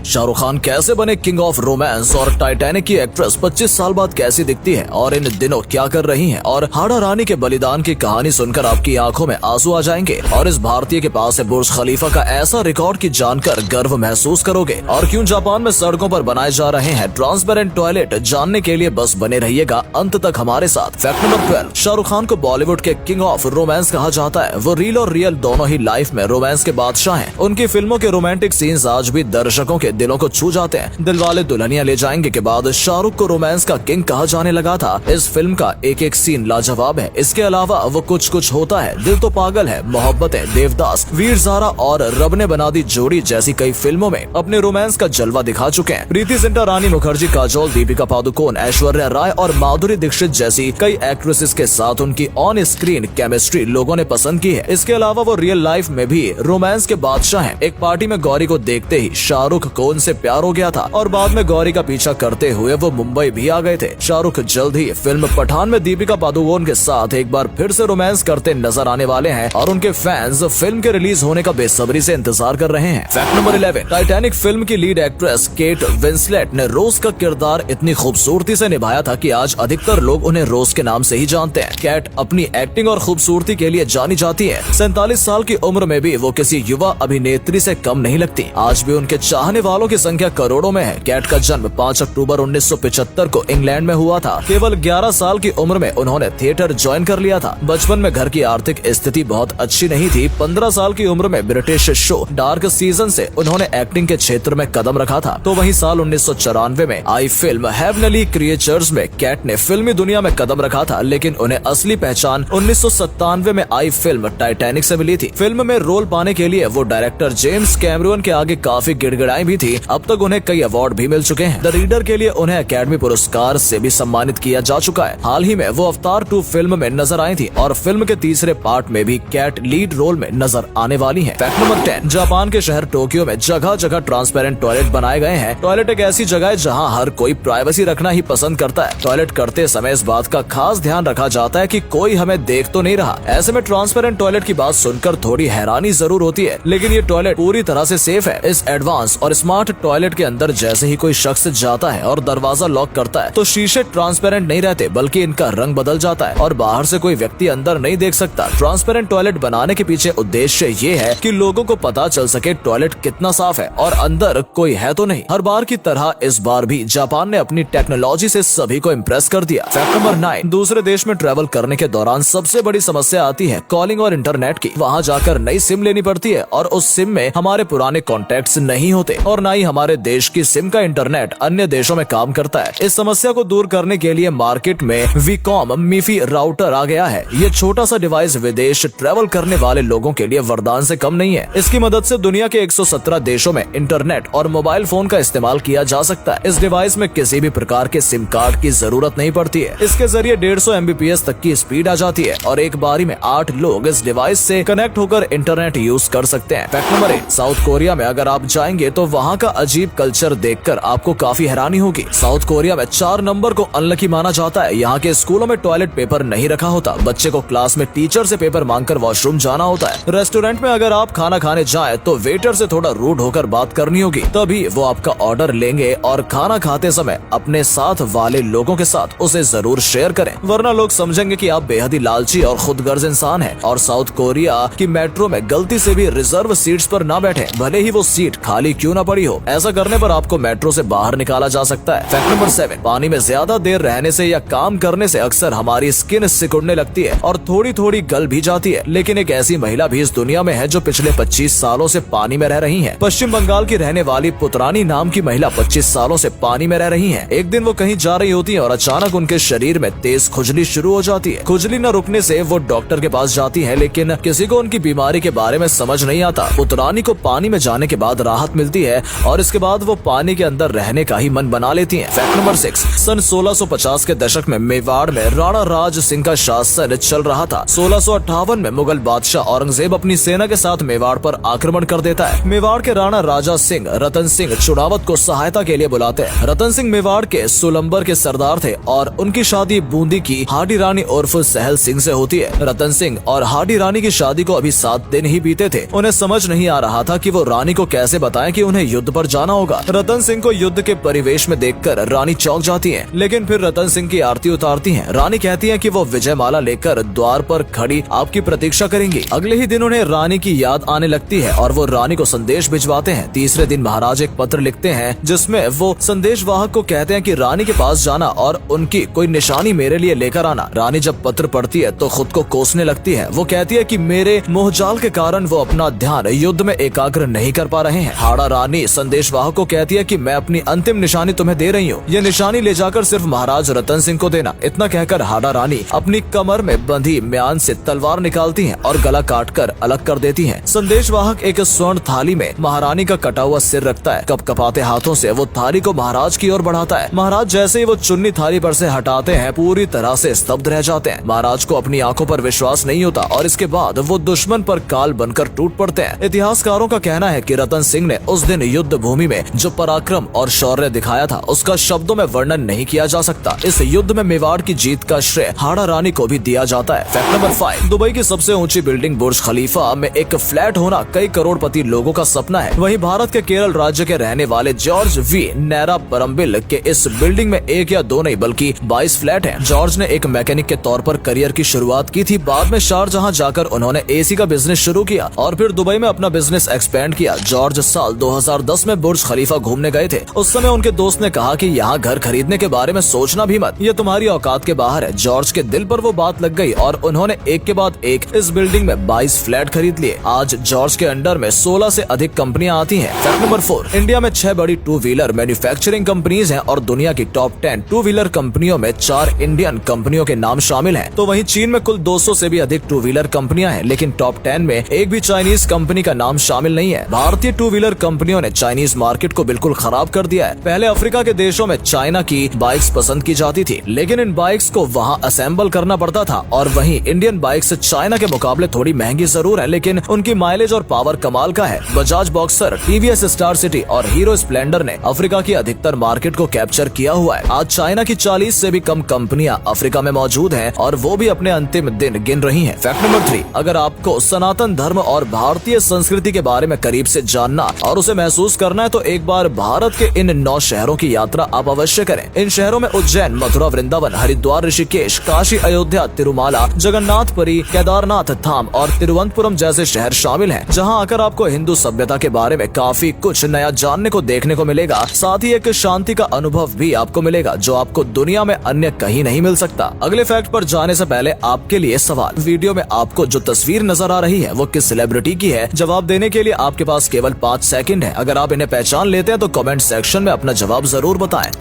शाहरुख खान कैसे बने king of romance और टाइटैनिक की एक्ट्रेस 25 साल बाद कैसी दिखती है और इन दिनों क्या कर रही हैं और हाड़ा रानी के बलिदान की कहानी सुनकर आपकी आंखों में आंसू आ जाएंगे और इस भारतीय के पास है बुर्ज खलीफा का ऐसा रिकॉर्ड की जानकर गर्व महसूस करोगे। और क्यों जापान में सड़कों पर बनाए जा रहे हैं ट्रांसपेरेंट टॉयलेट, जानने के लिए बस बने रहिएगा अंत तक हमारे साथ। फैक्ट नंबर 12, शाहरुख खान को बॉलीवुड के किंग ऑफ रोमांस कहा जाता है। वो रील और रियल दोनों ही लाइफ में रोमांस के बादशाह हैं। उनकी फिल्मों के रोमांटिक सीन्स आज भी दर्शकों के दिलों को छू जाते हैं। दिलवाले दुल्हनिया ले जाएंगे के बाद शाहरुख को रोमांस का किंग कहा जाने लगा था। इस फिल्म का एक एक सीन लाजवाब है। इसके अलावा वो कुछ कुछ होता है, दिल तो पागल है, मोहब्बतें, देवदास, वीर ज़ारा और रब ने बना दी जोड़ी जैसी कई फिल्मों में अपने रोमांस का जलवा दिखा चुके हैं। प्रीति जिंटा, रानी मुखर्जी, काजोल, दीपिका पादुकोण, ऐश्वर्या राय और माधुरी दीक्षित जैसी कई एक्ट्रेसेस के साथ उनकी ऑन स्क्रीन केमिस्ट्री लोगों ने पसंद की है। इसके अलावा वो रियल लाइफ में भी रोमांस के बादशाह हैं। एक पार्टी में गौरी को देखते ही शाहरुख को उनसे प्यार हो गया था और बाद में गौरी का पीछा करते हुए वो मुंबई भी आ गए थे। शाहरुख जल्द ही फिल्म पठान में दीपिका पादुकोण के साथ एक बार फिर से रोमांस करते नजर आने वाले हैं और उनके फैंस फिल्म के रिलीज होने का बेसब्री से इंतजार कर रहे हैं। फैक्ट नंबर 11, टाइटैनिक फिल्म की लीड एक्ट्रेस केट विंसलेट ने रोज का किरदार इतनी खूबसूरती से निभाया था कि आज अधिकतर लोग उन्हें रोज के नाम से ही जानते हैं। कैट अपनी एक्टिंग और खूबसूरती के लिए जानी जाती है। 47 साल की उम्र में भी वो किसी युवा अभिनेत्री से कम नहीं लगती। आज भी उनके चाहने वालों की संख्या करोड़ों में है। कैट का जन्म 5 अक्टूबर 1975 को इंग्लैंड में हुआ था। केवल 11 साल की उम्र में उन्होंने थिएटर ज्वाइन कर लिया था। बचपन में घर की आर्थिक स्थिति बहुत अच्छी नहीं थी। 15 साल की उम्र में ब्रिटिश शो डार्क सीजन से उन्होंने एक्टिंग के क्षेत्र में कदम रखा था। तो वहीं साल 1994 में आई फिल्म हेवनली क्रिएचर्स में कैट ने फिल्मी दुनिया में कदम रखा था, लेकिन उन्हें असली पहचान 1997 में आई फिल्म टाइटैनिक से मिली थी। फिल्म में रोल पाने के लिए वो डायरेक्टर जेम्स कैमरून के आगे काफी गिड़गिड़ाई भी थी। अब तक उन्हें कई अवार्ड भी मिल चुके हैं। द रीडर के लिए उन्हें अकेडमी पुरस्कार से भी सम्मानित किया जा चुका है। हाल ही में वो अवतार 2 फिल्म में नजर आई थी और फिल्म के तीसरे पार्ट में भी कैट लीड रोल में नजर आने वाली है। फैक्ट नंबर 10, जापान के शहर टोक्यो में जगह जगह ट्रांसपेरेंट टॉयलेट बनाए गए हैं। टॉयलेट एक ऐसी जगह है जहाँ हर कोई प्राइवेसी रखना ही पसंद करता है। टॉयलेट करते समय इस बात का खास ध्यान रखा जाता है कि कोई हमें देख तो नहीं रहा। ऐसे में ट्रांसपेरेंट टॉयलेट की बात सुनकर थोड़ी हैरानी जरूर होती है, लेकिन ये टॉयलेट पूरी तरह से सेफ है। इस एडवांस और स्मार्ट टॉयलेट के अंदर जैसे ही कोई शख्स जाता है और दरवाजा लॉक करता है तो शीशे ट्रांसपेरेंट नहीं रहते, बल्कि इनका रंग बदल जाता है और बाहर से कोई व्यक्ति अंदर नहीं देख सकता। ट्रांसपेरेंट टॉयलेट बनाने के पीछे उद्देश्य ये है कि लोगों को पता चल सके टॉयलेट कितना साफ है और अंदर कोई है तो नहीं। हर बार की तरह इस बार भी जापान ने अपनी टेक्नोलॉजी से सभी को इम्प्रेस कर दिया। फैक्ट नंबर 9, दूसरे देश में ट्रेवल करने के दौरान सबसे बड़ी समस्या आती है कॉलिंग और इंटरनेट की। वहाँ जाकर नई सिम लेनी पड़ती है और उस सिम में हमारे पुराने कॉन्टैक्ट्स नहीं होते और न ही हमारे देश की सिम का इंटरनेट अन्य देशों में काम करता है। इस समस्या को दूर करने के लिए मार्केट में वीकॉम मीफी राउटर आ गया है। ये छोटा सा डिवाइस विदेश ट्रेवल करने वाले लोगों के लिए वरदान से कम नहीं है। इसकी मदद से दुनिया के 117 देशों में इंटरनेट और मोबाइल फोन का इस्तेमाल किया जा सकता है। इस डिवाइस में किसी भी प्रकार के सिम कार्ड की जरूरत नहीं पड़ती है। इसके जरिए 150 MBPS तक की स्पीड आ जाती है और एक बारी में 8 लोग इस डिवाइस से कनेक्ट होकर इंटरनेट यूज कर सकते हैं। फैक्ट नंबर 8, साउथ कोरिया में अगर आप जाएंगे तो वहाँ का अजीब कल्चर देखकर आपको काफी हैरानी होगी। साउथ कोरिया में 4 नंबर को अनलकी माना जाता है। यहाँ के स्कूलों में टॉयलेट पेपर नहीं रखा होता। बच्चे को क्लास में टीचर से पेपर मांगकर वॉशरूम जाना होता है। रेस्टोरेंट में अगर आप खाना खाने जाएं तो वेटर से थोड़ा रूड होकर बात करनी होगी, तभी वो आपका ऑर्डर लेंगे और खाना खाते समय अपने साथ वाले लोगों के साथ उसे जरूर शेयर करें, वरना लोग समझेंगे कि आप बेहद ही लालची और खुदगर्ज इंसान हैं। और साउथ कोरिया की मेट्रो में गलती से भी रिजर्व सीट्स पर ना बैठे, भले ही वो सीट खाली क्यों ना पड़ी हो। ऐसा करने पर आपको मेट्रो से बाहर निकाला जा सकता है। फैक्ट नंबर 7, पानी में ज्यादा देर रहने से या काम करने से अक्सर हमारी स्किन सिकुड़ने लगती है और थोड़ी थोड़ी गल भी जाती है। लेकिन एक ऐसी महिला भी इस दुनिया में है जो पिछले 25 सालों से पानी में रह रही है। पश्चिम बंगाल की रहने वाली पुत्रानी नाम की महिला 25 सालों से पानी में रह रही है। एक दिन वो कहीं जा रही होती है और अचानक उनके शरीर में तेज खुजली शुरू हो जाती है। खुजली न रुकने से वो डॉक्टर के पास जाती है, लेकिन किसी को उनकी बीमारी के बारे में समझ नहीं आता। पुत्रानी को पानी में जाने के बाद राहत मिलती है और इसके बाद वो पानी के अंदर रहने का ही मन बना लेती हैं। फैक्ट नंबर 6, सन 1650 के दशक में मेवाड़ में राणा राज सिंह का शासन चल रहा था। 1658 में मुगल बादशाह औरंगजेब अपनी सेना के साथ मेवाड़ पर आक्रमण कर देता है। मेवाड़ के राणा राजा सिंह रतन सिंह चुड़ावत को सहायता के लिए बुलाते हैं। रतन सिंह मेवाड़ के सुलंबर के सरदार थे और उनकी शादी बूंदी की हाडी रानी उर्फ सहल सिंह से होती है। रतन सिंह और हाडी रानी की शादी को अभी 7 दिन ही बीते थे। उन्हें समझ नहीं आ रहा था कि वो रानी को कैसे बताएं कि उन्हें युद्ध पर जाना होगा। रतन सिंह को युद्ध के परिवेश में देखकर रानी चौंक जाती है, लेकिन फिर रतन सिंह की आरती उतारती है। रानी कहती है कि वो विजय माला लेकर द्वार पर खड़ी आपकी प्रतीक्षा करेंगी। अगले ही दिन उन्हें रानी की याद आने लगती है और वो रानी को संदेश भिजवाते हैं। तीसरे दिन महाराज एक पत्र लिखते हैं जिसमें वो संदेश वाहक को कहते हैं कि रानी के पास जाना और उनकी कोई निशानी मेरे लिए लेकर आना। रानी जब पत्र पढ़ती है तो खुद को कोसने लगती है। वो कहती है कि मेरे मोहजाल के कारण वो अपना ध्यान युद्ध में एकाग्र नहीं कर पा रहे हैं। हाड़ा रानी संदेश वाहक को कहती है कि मैं अपनी अंतिम निशानी तुम्हें दे रही हूँ, ये निशानी ले जाकर सिर्फ महाराज रतन सिंह को देना। इतना कहकर हाड़ा रानी अपनी कमर में बंधी म्यान से तलवार निकालती हैं और गला काटकर अलग कर देती हैं। संदेश वाहक एक स्वर्ण थाली में महारानी का कटा हुआ सिर रखता है। कपकपाते हाथों से वो थाली को महाराज की ओर बढ़ाता है। महाराज जैसे ही वो चुन्नी थाली पर से हटाते हैं पूरी तरह से स्तब्ध रह जाते हैं। महाराज को अपनी आंखों पर विश्वास नहीं होता और इसके बाद वो दुश्मन पर काल बनकर टूट पड़ते हैं। इतिहासकारों का कहना है कि रतन सिंह ने उस दिन युद्ध भूमि में जो पराक्रम और शौर्य दिखाया था उसका शब्दों में वर्णन नहीं किया जा सकता। इस युद्ध में मेवाड़ की जीत का श्रेय हाड़ा रानी को भी दिया जाता है। फैक्ट नंबर 5, दुबई की सबसे ऊंची बिल्डिंग बुर्ज खलीफा में एक फ्लैट होना कई करोड़पति लोगों का सपना है। वहीं भारत के केरल राज्य के रहने वाले जॉर्ज वी नेरा परम्बिल के इस बिल्डिंग में एक या दो नहीं बल्कि 22 फ्लैट हैं। जॉर्ज ने एक मैकेनिक के तौर पर करियर की शुरुआत की थी। बाद में शारजहां जाकर उन्होंने एसी का बिजनेस शुरू किया और फिर दुबई में अपना बिजनेस एक्सपेंड किया। जॉर्ज साल 2010 में बुर्ज खलीफा घूमने गए थे। उस समय उनके दोस्त ने कहा कि यहाँ घर खरीदने के बारे में सोचना भी मत, ये तुम्हारी औकात के बाहर है। जॉर्ज के दिल पर वो बात लग गई और उन्होंने एक के बाद एक इस बिल्डिंग में 22 फ्लैट खरीद लिए। आज जॉर्ज के अंडर में 16 से अधिक कंपनियां आती हैं। फैक्ट नंबर 4, इंडिया में 6 बड़ी टू व्हीलर मैन्युफैक्चरिंग कंपनीज हैं और दुनिया की टॉप 10 टू व्हीलर कंपनियों में 4 इंडियन कंपनियों के नाम शामिल हैं। तो वहीं चीन में कुल 200 से भी अधिक टू व्हीलर कंपनियां हैं, लेकिन टॉप 10 में एक भी चाइनीज कंपनी का नाम शामिल नहीं है। भारतीय टू व्हीलर कंपनियों ने चाइनीज मार्केट को बिल्कुल खराब कर दिया है। पहले अफ्रीका के देशों में चाइना की बाइक्स पसंद की जाती थी, लेकिन इन बाइक्स को वहाँ असेंबल करना पड़ता था। और वहीं इंडियन बाइक्स चाइना के मुकाबले थोड़ी महंगी जरूर है, लेकिन उनकी माइलेज और पावर कमाल का है। Bajaj boxer, TVS star city और हीरो स्प्लेंडर ने अफ्रीका की अधिकतर मार्केट को कैप्चर किया हुआ है। आज चाइना की 40 से भी कम कंपनियां अफ्रीका में मौजूद हैं और वो भी अपने अंतिम दिन गिन रही हैं। फैक्ट नंबर 3, अगर आपको सनातन धर्म और भारतीय संस्कृति के बारे में करीब से जानना और उसे महसूस करना है तो एक बार भारत के इन 9 शहरों की यात्रा आप अवश्य करें। इन शहरों में उज्जैन, मथुरा, वृंदावन, हरिद्वार, ऋषिकेश, काशी, अयोध्या, तिरुमाला, जगन्नाथपुरी, केदारनाथ धाम और तिरुवनंतपुरम जैसे शहर शामिल हैं, जहां आकर आपको हिंदू सभ्यता के बारे में काफी कुछ नया जानने को देखने को मिलेगा। साथ ही एक शांति का अनुभव भी आपको मिलेगा जो आपको दुनिया में अन्य कहीं नहीं मिल सकता। अगले फैक्ट पर जाने से पहले आपके लिए सवाल, वीडियो में आपको जो तस्वीर नजर आ रही है वो किस सेलिब्रिटी की है? जवाब देने के लिए आपके पास केवल 5 सेकंड है। अगर आप इन्हें पहचान लेते हैं तो कमेंट सेक्शन में अपना जवाब जरूर बताएं।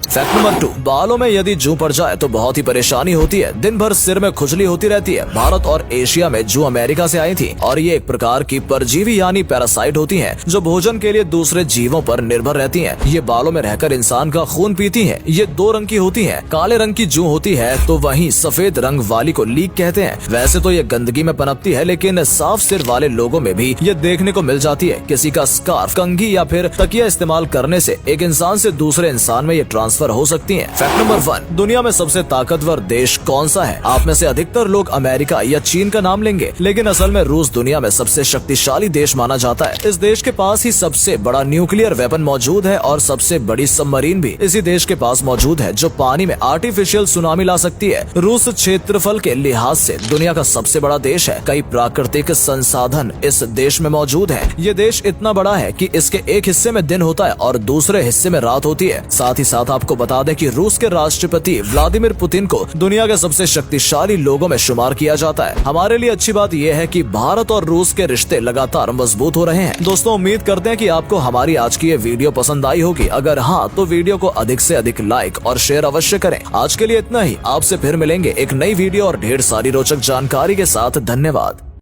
फैक्ट नंबर 2, बालों में यदि जूं पड़ जाए तो बहुत ही परेशानी होती है। दिन भर सिर में खुजली होती रहती है। भारत और एशिया में जूं अमेरिका से आई थी और ये एक प्रकार की परजीवी यानी पैरासाइट होती हैं, जो भोजन के लिए दूसरे जीवों पर निर्भर रहती हैं। ये बालों में रहकर इंसान का खून पीती हैं। ये 2 रंग की होती हैं। काले रंग की जूं होती है तो वहीं सफेद रंग वाली को लीक कहते हैं। वैसे तो ये गंदगी में पनपती है, लेकिन साफ सिर वाले लोगों में भी ये देखने को मिल जाती है। किसी का स्कार्फ, कंघी या फिर तकिया इस्तेमाल करने से एक इंसान से दूसरे इंसान में ये ट्रांसफर हो सकती हैं। फैक्ट नंबर 1, दुनिया में सबसे ताकतवर देश कौन सा है? आप में से अधिकतर लोग अमेरिका या चीन का नाम लेंगे, लेकिन असल में रूस दुनिया में सबसे शक्तिशाली देश माना जाता है। इस देश के पास ही सबसे बड़ा न्यूक्लियर वेपन मौजूद है और सबसे बड़ी सबमरीन भी इसी देश के पास मौजूद है, जो पानी में आर्टिफिशियल सुनामी ला सकती है। रूस क्षेत्रफल के लिहाज से दुनिया का सबसे बड़ा देश है। कई प्राकृतिक संसाधन इस देश में मौजूद है। ये देश इतना बड़ा है कि इसके एक हिस्से में दिन होता है और दूसरे हिस्से में रात होती है। साथ ही साथ आपको बता दें कि रूस के राष्ट्रपति व्लादिमीर पुतिन को दुनिया के सबसे शक्तिशाली लोगों में शुमार किया जाता है। हमारे लिए अच्छी बात यह है कि भारत और रूस के रिश्ते लगातार मजबूत हो रहे हैं। दोस्तों, उम्मीद करते हैं कि आपको हमारी आज की ये वीडियो पसंद आई होगी। अगर हाँ, तो वीडियो को अधिक से अधिक लाइक और शेयर अवश्य करें। आज के लिए इतना ही। आपसे फिर मिलेंगे एक नई वीडियो और ढेर सारी रोचक जानकारी के साथ। धन्यवाद।